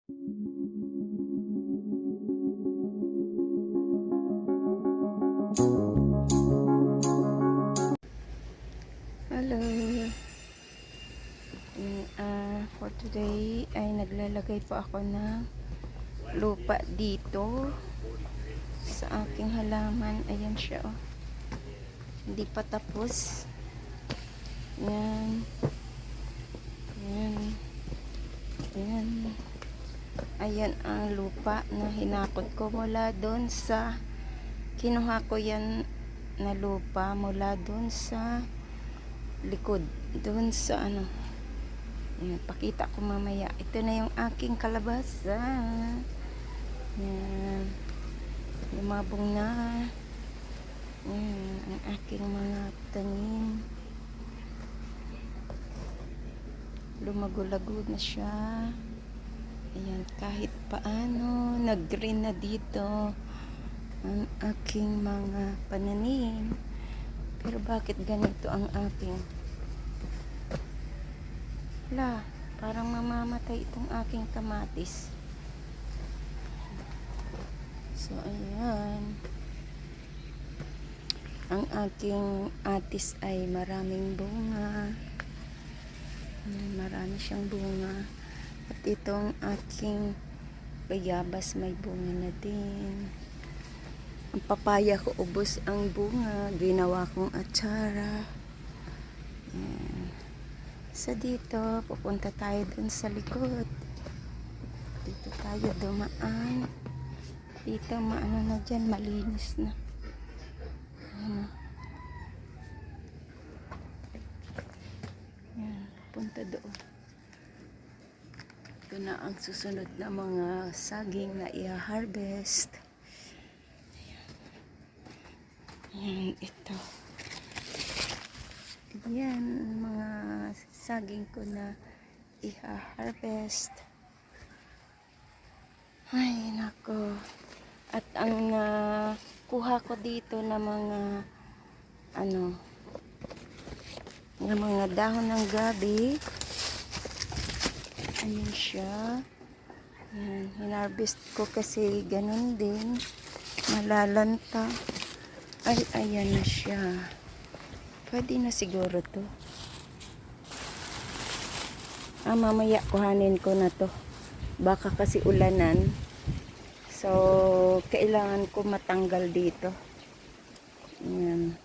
Hello. For today ay naglalagay po ako ng lupa dito sa aking halaman. Ayan siya, oh. Hindi pa tapos. Ayan. Ayan. Ayan. Ayan ang lupa na hinakot ko mula doon sa kinuha ko yan na lupa mula doon sa likod, doon sa ano. Ayan, pakita ko mamaya. Ito na yung aking kalabasa. Ayan, lumabong na. Ayan, ang aking mga tanim. Lumagulagod na siya. Ayan, kahit paano nag-green na dito ang aking mga pananim. Pero bakit ganito ang aking? Hala, parang mamamatay itong aking kamatis. So ayan, ang aking atis ay maraming bunga. Marami siyang bunga. At itong aking bayabas may bunga na din. Ang papaya ko ubos ang bunga. Ginawa kong atsara. Ayan. Sa dito, pupunta tayo dun sa likod. Dito tayo dumaan. Dito maano na dyan, malinis na. Ayan. Ayan, punta doon. Ito na ang susunod na mga saging na i-harvest. Ayan, ito. Ayan, mga saging ko na i-harvest. Ay, nako. At ang kuha ko dito na mga ano, ng mga dahon ng gabi. Ayan siya. Ayan, hinarvest ko kasi ganun din. Malalanta. Ay, ayan na siya. Pwede na siguro to. Mamaya kuhanin ko na to. Baka kasi ulanan. So, kailangan ko matanggal dito. Ayan.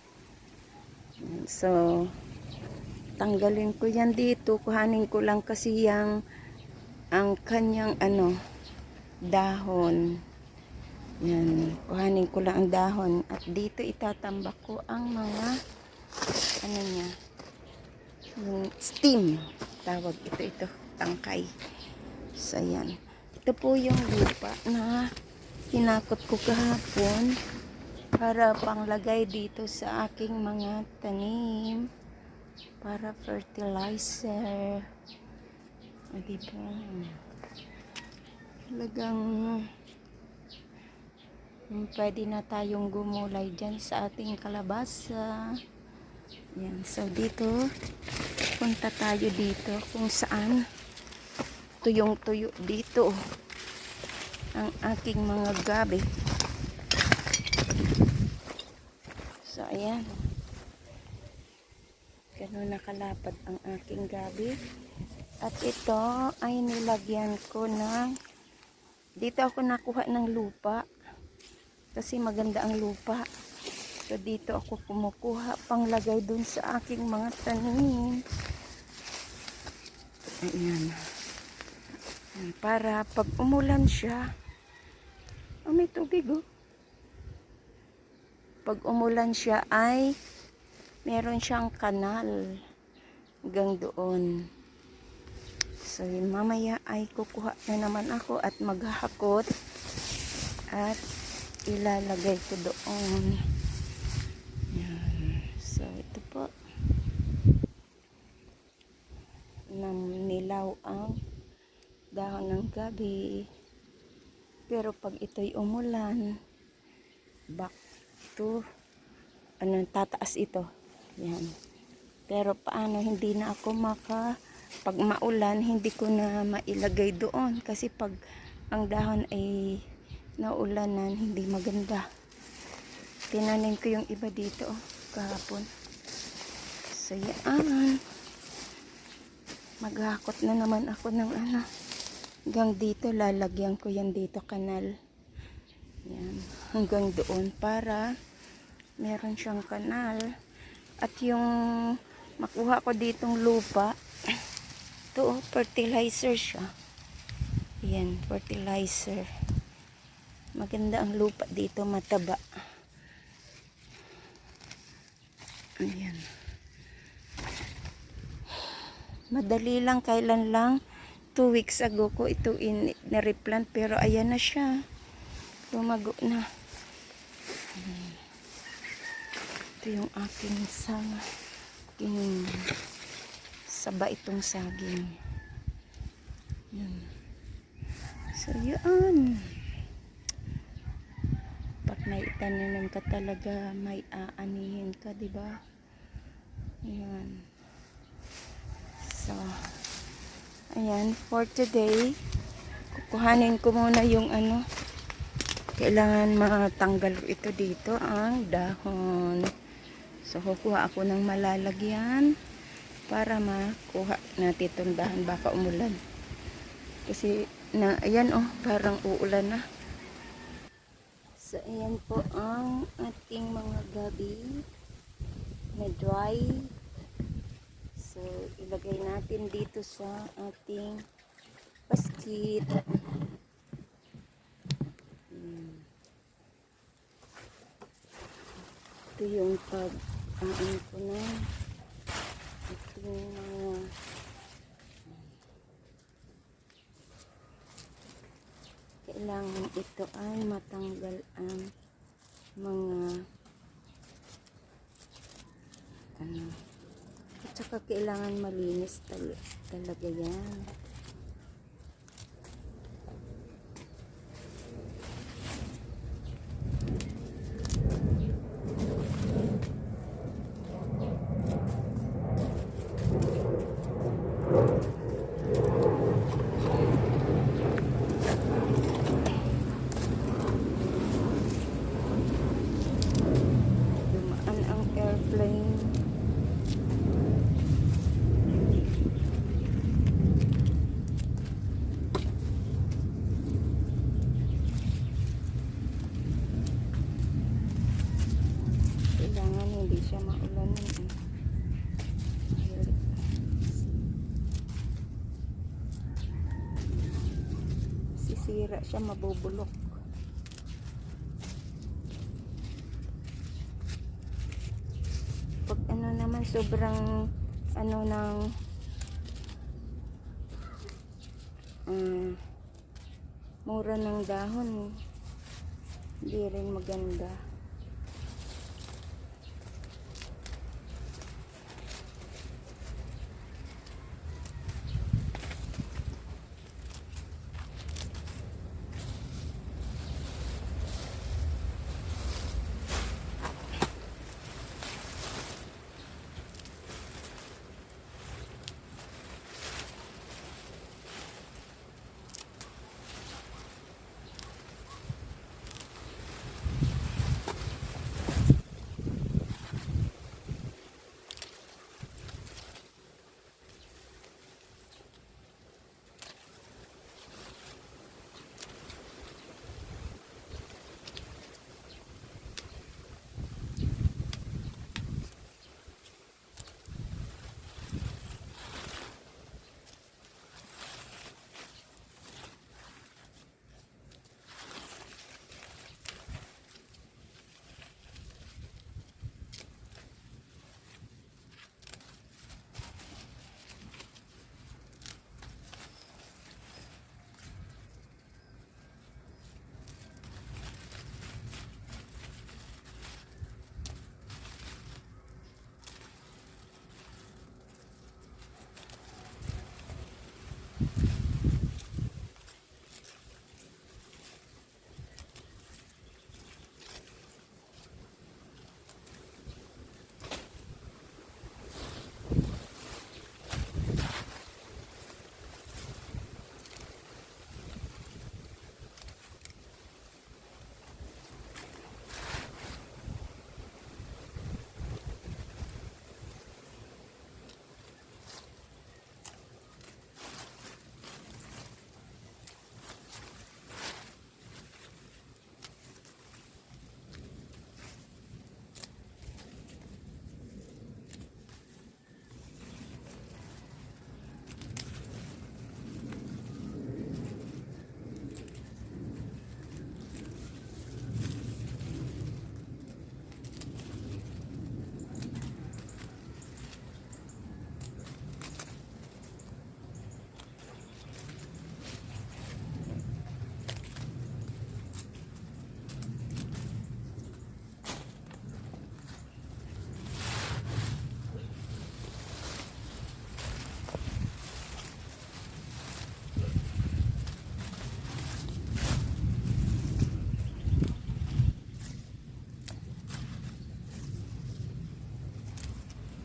So, tanggalin ko yan dito. Kuhanin ko lang kasi ang kanyang ano, dahon. Yan. Kuhanin ko lang ang dahon. At dito itatambak ko ang mga ano niya. Yung steam. Tawag ito. Tangkay. So, yan. Ito po yung lupa na hinakot ko kahapon para panglagay dito sa aking mga tanim. Para fertilizer. Diba? Talagang pwede na tayong gumulay dyan sa ating kalabasa. Yan. So, dito punta tayo dito kung saan tuyong-tuyo dito ang aking mga gabi. So, ayan. Ganun nakalapad ang aking gabi. At ito ay nilagyan ko ng, dito ako nakuha ng lupa. Kasi maganda ang lupa. So, dito ako kumukuha panglagay dun sa aking mga tanim. Ayan. Para pag umulan siya, may tubig, oh. Pag umulan siya ay meron siyang kanal hanggang doon. So, mamaya ay kukuha na naman ako at maghahakot at ilalagay ko doon. Yan. So, ito po. Nilaw ang dahon ng gabi. Pero pag ito'y umulan, back to, tataas ito. Yan. Pero paano hindi na ako pag maulan, hindi ko na mailagay doon. Kasi pag ang dahon ay naulanan, hindi maganda. Tinanim ko yung iba dito, kahapon. So, yan. Maghakot na naman ako ng ano. Hanggang dito, lalagyan ko yan dito, kanal. Yan. Hanggang doon, para meron siyang kanal. At yung makuha ko ditong lupa, ito, fertilizer siya. Yan, fertilizer. Maganda ang lupa dito, mataba. Ayan. Madali lang, kailan lang 2 weeks ago ko ito na-replant, pero ayan na siya. Lumago na. Ito yung aking saba itong saging. Yan. So, yan. Pag may itananim ka talaga, may aanihin ka, diba? Yan. So, ayan, for today, kukuhanin ko muna yung ano, kailangan matanggal ito dito, ang dahon. So, kukuha ako ng malalagyan para makuha natin itong dahon, baka umulan. Kasi, ayan oh, parang uulan na. So, ayan po ang ating mga gabi na dry. So, ilagay natin dito sa ating basket. Ito yung ano ko na. Ito yung mga kailangan ito ay matanggal ang mga ano. At saka kailangan malinis talaga yan. Dumaan ang airplane. Kailangan hindi siya maulanan eh. Sisira siya, mabubulok. Pag ano naman, sobrang ano ng mura ng dahon, hindi rin maganda.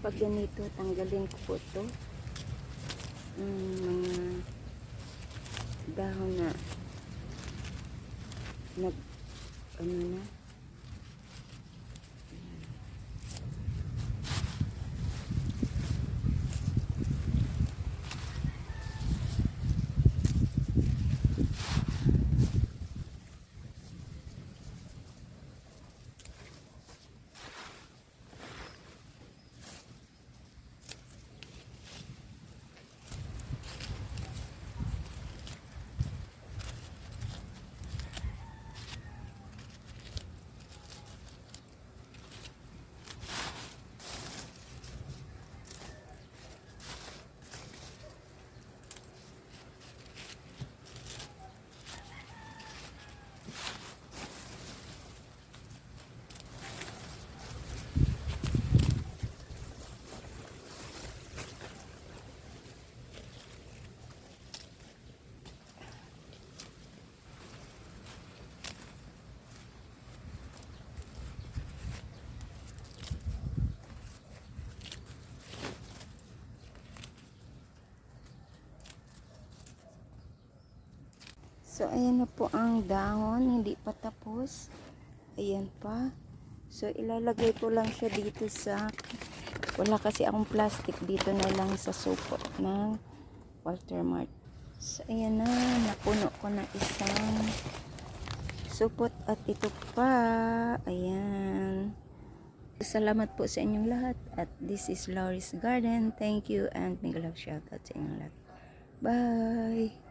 pag ganito, tanggalin ko po to. Mga dahon na ano na. So, ayan na po ang dahon. Hindi pa tapos. Ayan pa. So, ilalagay ko lang siya dito sa... Wala kasi akong plastic dito na lang sa supo ng Walter Mart. So, ayan na. Napuno ko na isang supot at ito pa. Ayan. Salamat po sa inyong lahat. At this is Laurie's Garden. Thank you and mega love shoutout sa inyong lahat. Bye!